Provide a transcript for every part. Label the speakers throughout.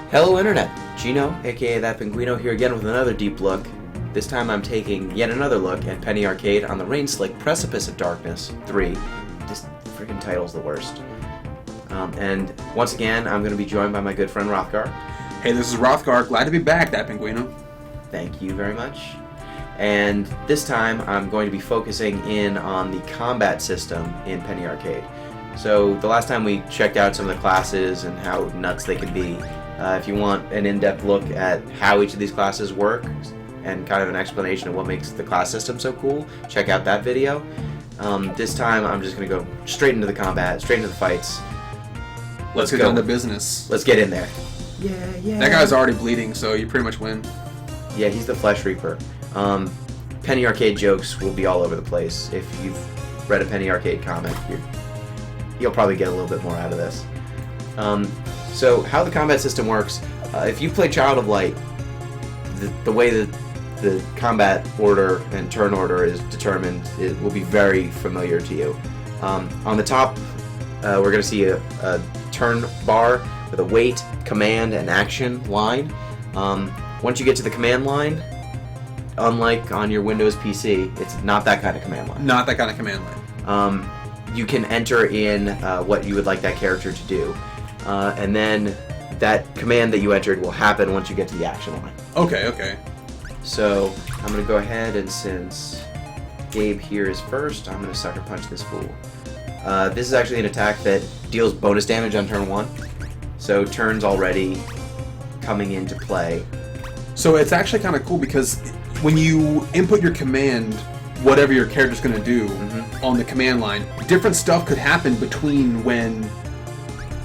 Speaker 1: Hello Internet, Gino, aka That Pinguino, here again with another deep look. This time I'm taking yet another look at Penny Arcade on the Rain-Slick Precipice of Darkness 3. This freaking title's the worst. And once again, I'm going to be joined by my good friend Rothgar.
Speaker 2: Hey, this is Rothgar. Glad to be back, That Pinguino.
Speaker 1: Thank you very much. And this time I'm going to be focusing in on the combat system in Penny Arcade. So the last time we checked out some of the classes and how nuts they can be. If you want an in-depth look at how each of these classes work and kind of an explanation of what makes the class system so cool, check out that video. This time I'm just going to go straight into the combat, straight into the fights.
Speaker 2: Let's get down to business.
Speaker 1: Let's get in there. Yeah.
Speaker 2: That guy's already bleeding, so you pretty much win.
Speaker 1: Yeah, he's the Flesh Reaper. Penny Arcade jokes will be all over the place. If you've read a Penny Arcade comic, you'll probably get a little bit more out of this. So how the combat system works, if you play Child of Light, the way that the combat order and turn order is determined, it will be very familiar to you. On the top, we're going to see a turn bar with a wait, command, and action line. Once you get to the command line, unlike on your Windows PC, it's not that kind of command line.
Speaker 2: Not that kind of command line.
Speaker 1: You can enter in what you would like that character to do. And then that command that you entered will happen once you get to the action line.
Speaker 2: Okay.
Speaker 1: So I'm going to go ahead, and since Gabe here is first, I'm going to Sucker Punch this fool. This is actually an attack that deals bonus damage on turn 1. So turn's already coming into play.
Speaker 2: So it's actually kind of cool because when you input your command, whatever your character's going to do on the command line, different stuff could happen between when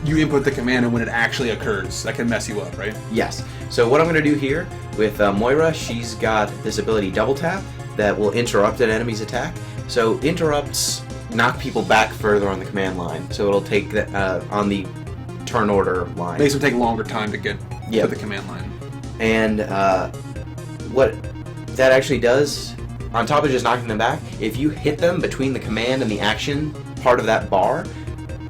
Speaker 2: you input the command and when it actually occurs. That can mess you up, right?
Speaker 1: Yes. So what I'm going to do here with Moira, she's got this ability Double Tap that will interrupt an enemy's attack. So interrupts knock people back further on the command line. So it'll take the, on the turn order line.
Speaker 2: Makes them take longer time to get to the command line.
Speaker 1: And what that actually does, on top of just knocking them back, if you hit them between the command and the action part of that bar,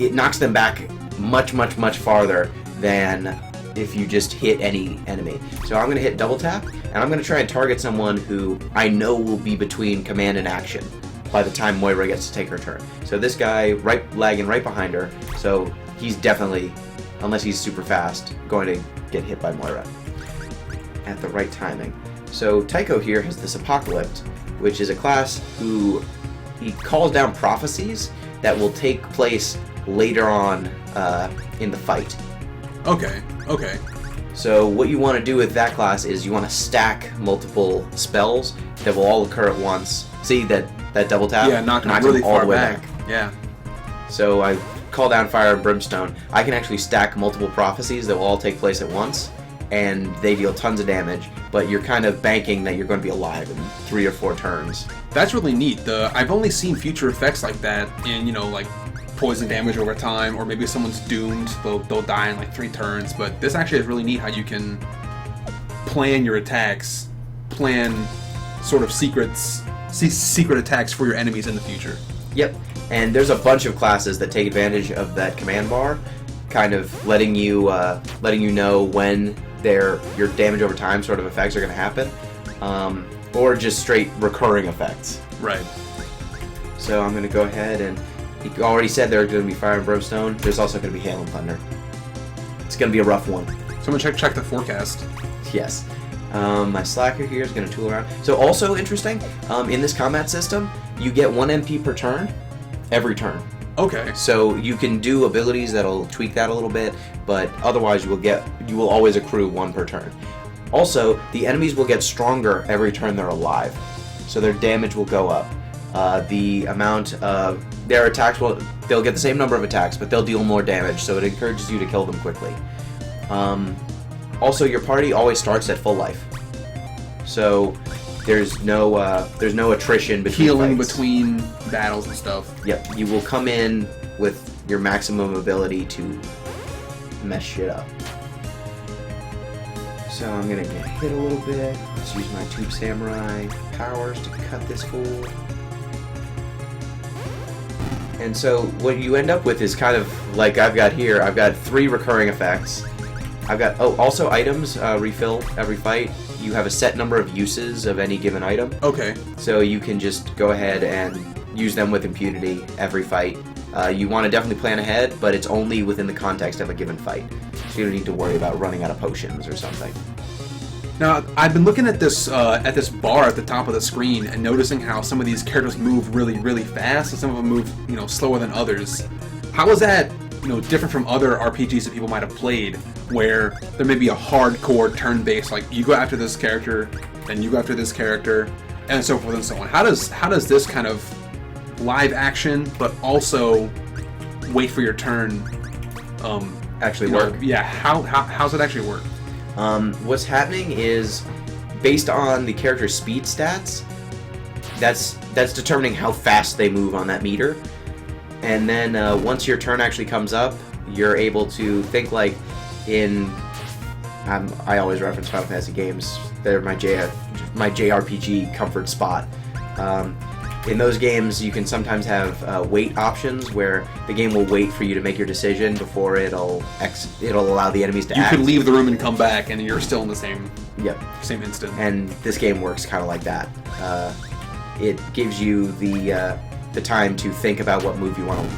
Speaker 1: it knocks them back much farther than if you just hit any enemy. So I'm going to hit Double Tap, and I'm going to try and target someone who I know will be between command and action by the time Moira gets to take her turn. So this guy lagging right behind her, so he's definitely, unless he's super fast, going to get hit by Moira at the right timing. So Tycho here has this Apocalypse, which is a class who he calls down prophecies that will take place later on in the fight.
Speaker 2: Okay.
Speaker 1: So what you want to do with that class is you want to stack multiple spells that will all occur at once. See that Double Tap?
Speaker 2: Yeah, knock them really
Speaker 1: all
Speaker 2: far
Speaker 1: the way
Speaker 2: back. Yeah.
Speaker 1: So I call down Fire and Brimstone. I can actually stack multiple prophecies that will all take place at once, and they deal tons of damage, but you're kind of banking that you're going to be alive in 3 or 4 turns.
Speaker 2: That's really neat. I've only seen future effects like that in, like poison damage over time, or maybe someone's doomed, they'll die in like 3 turns, but this actually is really neat how you can plan your attacks, plan sort of secret attacks for your enemies in the future.
Speaker 1: Yep, and there's a bunch of classes that take advantage of that command bar, kind of letting you know when your damage over time sort of effects are going to happen, or just straight recurring effects.
Speaker 2: Right.
Speaker 1: So I'm going to go ahead, and he already said there's going to be Fire and Brimstone. There's also going to be Hail and Thunder. It's going to be a rough one.
Speaker 2: So I'm going to check the forecast.
Speaker 1: Yes. My Slacker here is going to tool around. So also interesting, in this combat system, you get 1 MP per turn, every turn.
Speaker 2: Okay.
Speaker 1: So you can do abilities that'll tweak that a little bit, but otherwise you will always accrue 1 per turn. Also, the enemies will get stronger every turn they're alive, so their damage will go up. The amount of their attacks they'll get the same number of attacks, but they'll deal more damage, so it encourages you to kill them quickly. Also, your party always starts at full life, so there's no attrition between
Speaker 2: healing
Speaker 1: fights.
Speaker 2: Between battles and stuff.
Speaker 1: Yep, you will come in with your maximum ability to mess shit up. So I'm gonna get hit a little bit. Let's use my Tube Samurai powers to cut this fool. And so what you end up with is kind of like I've got here. I've got 3 recurring effects, I've got also items refill every fight. You have a set number of uses of any given item.
Speaker 2: Okay.
Speaker 1: So you can just go ahead and use them with impunity every fight. You want to definitely plan ahead, but it's only within the context of a given fight. So you don't need to worry about running out of potions or something.
Speaker 2: Now, I've been looking at this bar at the top of the screen and noticing how some of these characters move really, really fast, and some of them move, slower than others. How is that, different from other RPGs that people might have played, where there may be a hardcore turn-based, like you go after this character, then you go after this character, and so forth and so on. How does this kind of live action, but also wait for your turn,
Speaker 1: actually work?
Speaker 2: Yeah, how's it actually work?
Speaker 1: What's happening is, based on the character's speed stats, that's determining how fast they move on that meter. And then once your turn actually comes up, you're able to think like in... I always reference Final Fantasy games. They're my JRPG comfort spot. In those games, you can sometimes have wait options where the game will wait for you to make your decision before it'll allow the enemies to act.
Speaker 2: You can leave the room and come back, and you're still in the same instant.
Speaker 1: And this game works kind of like that. It gives you the time to think about what move you want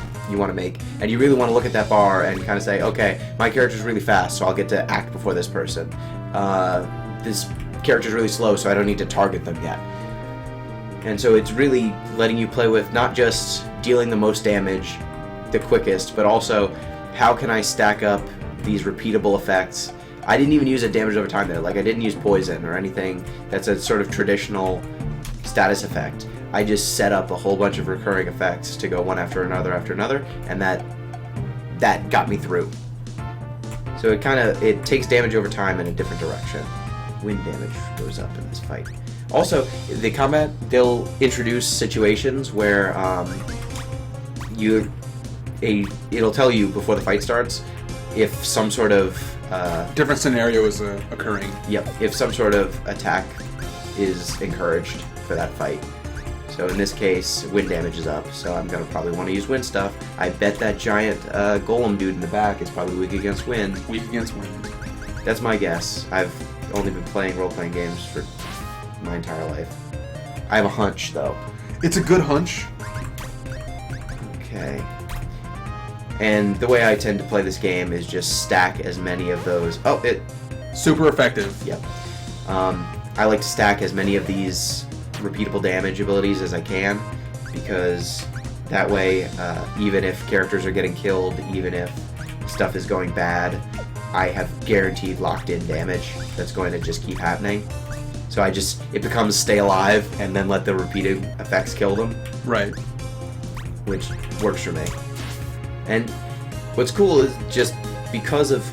Speaker 1: to make, and you really want to look at that bar and kind of say, okay, my character's really fast, so I'll get to act before this person. This character's really slow, so I don't need to target them yet. And so it's really letting you play with not just dealing the most damage the quickest, but also how can I stack up these repeatable effects. I didn't even use a damage over time there. Like, I didn't use poison or anything that's a sort of traditional status effect. I just set up a whole bunch of recurring effects to go one after another, and that got me through. So it takes damage over time in a different direction. Wind damage goes up in this fight. Also, the combat, they'll introduce situations where it'll tell you before the fight starts if some sort of
Speaker 2: different scenario is occurring.
Speaker 1: Yep, if some sort of attack is encouraged for that fight. So in this case, wind damage is up, so I'm going to probably want to use wind stuff. I bet that giant golem dude in the back is probably weak against wind.
Speaker 2: Weak against wind.
Speaker 1: That's my guess. I've only been playing role-playing games for my entire life. I have a hunch, though.
Speaker 2: It's a good hunch.
Speaker 1: Okay. And the way I tend to play this game is just stack as many of those...
Speaker 2: Super effective.
Speaker 1: Yep. I like to stack as many of these repeatable damage abilities as I can, because that way, even if characters are getting killed, even if stuff is going bad, I have guaranteed locked-in damage that's going to just keep happening. So it becomes stay alive and then let the repeated effects kill them.
Speaker 2: Right.
Speaker 1: Which works for me. And what's cool is just because of...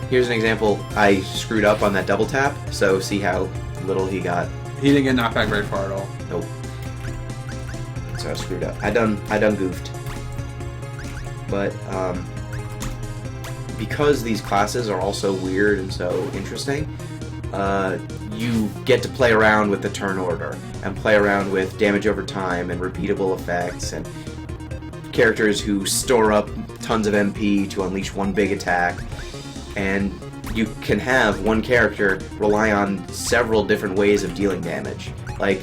Speaker 1: here's an example. I screwed up on that double tap, so see how little he got.
Speaker 2: He didn't get knocked back very far at all.
Speaker 1: Nope. So I screwed up. I done goofed. But, because these classes are also weird and so interesting, you get to play around with the turn order and play around with damage over time and repeatable effects and characters who store up tons of MP to unleash one big attack, and you can have one character rely on several different ways of dealing damage. Like,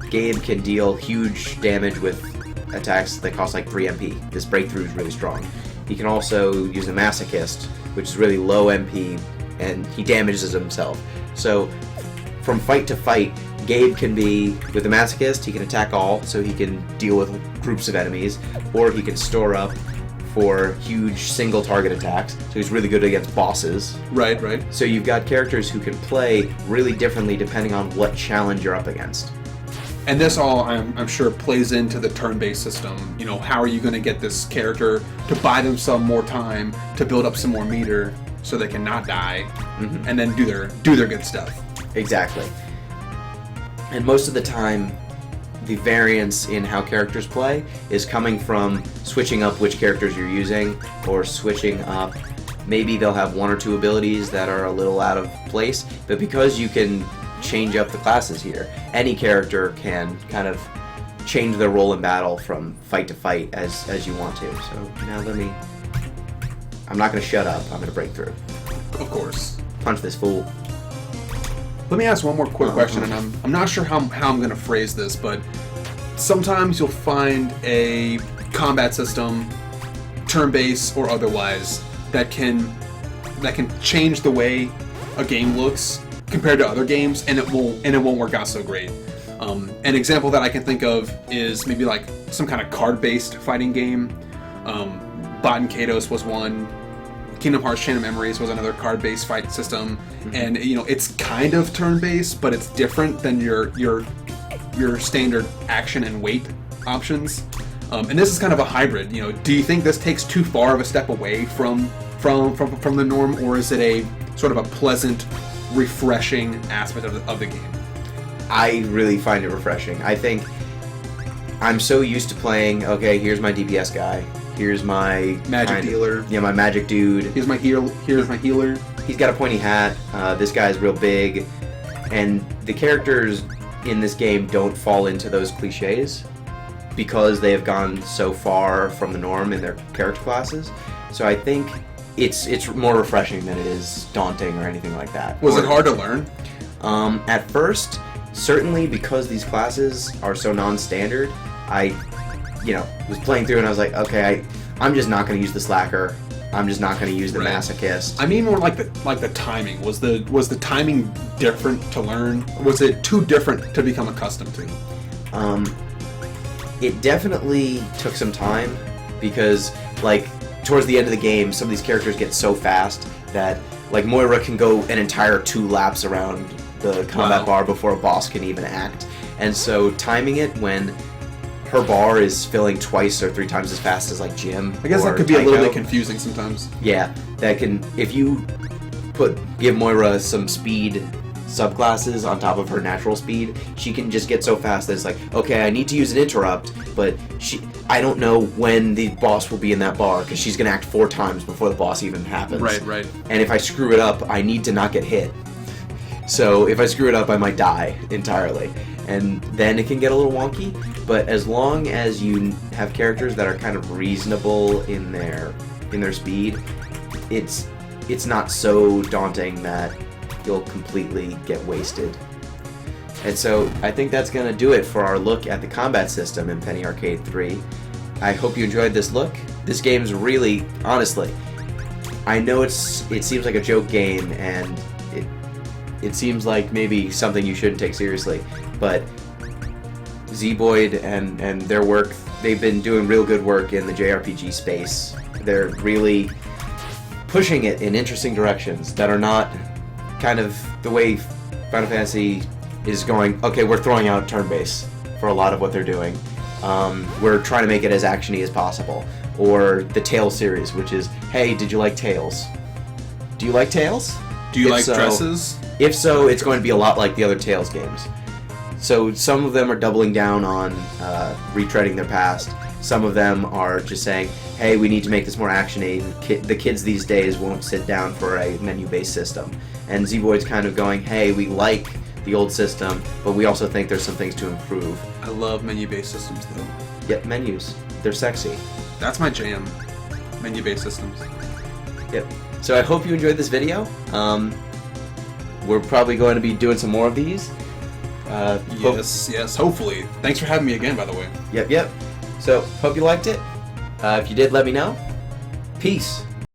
Speaker 1: Gabe can deal huge damage with attacks that cost like 3 MP. This breakthrough is really strong. He can also use the Masochist, which is really low MP, and he damages himself. So, from fight to fight, Gabe can be, with the Masochist, he can attack all, so he can deal with groups of enemies, or he can store up for huge single target attacks, so he's really good against bosses.
Speaker 2: Right.
Speaker 1: So you've got characters who can play really differently depending on what challenge you're up against.
Speaker 2: And this all, I'm sure, plays into the turn-based system. How are you going to get this character to buy themselves more time to build up some more meter so they can not die, and then do their good stuff.
Speaker 1: Exactly. And most of the time, the variance in how characters play is coming from switching up which characters you're using, or switching up... Maybe they'll have one or two abilities that are a little out of place, but because you can change up the classes here, any character can kind of change their role in battle from fight to fight as you want to. So now I'm not going to shut up, I'm going to break through.
Speaker 2: Of course.
Speaker 1: Punch this fool.
Speaker 2: Let me ask one more quick question, and I'm not sure how I'm going to phrase this, but sometimes you'll find a combat system, turn-based or otherwise, that can change the way a game looks compared to other games, and it won't work out so great. An example that I can think of is maybe like some kind of card-based fighting game. Baten Kaitos was one. Kingdom Hearts Chain of Memories was another card-based fight system, and it's kind of turn-based, but it's different than your standard action and weight options. And this is kind of a hybrid. Do you think this takes too far of a step away from the norm, or is it a sort of a pleasant, refreshing aspect of the game?
Speaker 1: I really find it refreshing. I think I'm so used to playing, okay, here's my DPS guy. Here's my
Speaker 2: magic dealer.
Speaker 1: Yeah, my magic dude.
Speaker 2: Here's my healer.
Speaker 1: He's got a pointy hat. This guy's real big. And the characters in this game don't fall into those cliches because they have gone so far from the norm in their character classes. So I think it's more refreshing than it is daunting or anything like that.
Speaker 2: Was it hard to learn?
Speaker 1: At first, certainly because these classes are so non-standard, I was playing through and I was like, okay, I'm just not going to use the slacker. I'm just not going to use the masochist.
Speaker 2: I mean more like the timing. Was the timing different to learn? Was it too different to become accustomed to?
Speaker 1: It definitely took some time because, like, towards the end of the game, some of these characters get so fast that, like, Moira can go an entire 2 laps around the combat bar before a boss can even act. And so timing it when her bar is filling twice or 3 times as fast as, like, Jim.
Speaker 2: I guess that could be
Speaker 1: Taiko.
Speaker 2: a little bit confusing sometimes.
Speaker 1: Yeah, that can, if you give Moira some speed subclasses on top of her natural speed, she can just get so fast that it's like, okay, I need to use an interrupt, but I don't know when the boss will be in that bar because she's going to act 4 times before the boss even happens.
Speaker 2: Right.
Speaker 1: And if I screw it up, I need to not get hit. So if I screw it up, I might die entirely. And then it can get a little wonky, but as long as you have characters that are kind of reasonable in their speed, it's not so daunting that you'll completely get wasted. And so I think that's going to do it for our look at the combat system in Penny Arcade 3. I hope you enjoyed this look. This game's really, honestly, I know it seems like a joke game and it seems like maybe something you shouldn't take seriously, but Zeboyd and their work, they've been doing real good work in the JRPG space. They're really pushing it in interesting directions that are not kind of the way Final Fantasy is going, okay, we're throwing out turn-based for a lot of what they're doing. We're trying to make it as actiony as possible. Or the Tales series, which is, hey, did you like Tales? Do you like Tales?
Speaker 2: Do you like dresses?
Speaker 1: If so, it's going to be a lot like the other Tales games. So some of them are doubling down on retreading their past. Some of them are just saying, hey, we need to make this more actiony. The kids these days won't sit down for a menu-based system. And Zeboyd's kind of going, hey, we like the old system, but we also think there's some things to improve.
Speaker 2: I love menu-based systems, though.
Speaker 1: Yep, menus. They're sexy.
Speaker 2: That's my jam. Menu-based systems.
Speaker 1: Yep. So I hope you enjoyed this video. We're probably going to be doing some more of these.
Speaker 2: Yes, hopefully. Thanks for having me again, by the way.
Speaker 1: Yep. So, hope you liked it. If you did, let me know. Peace.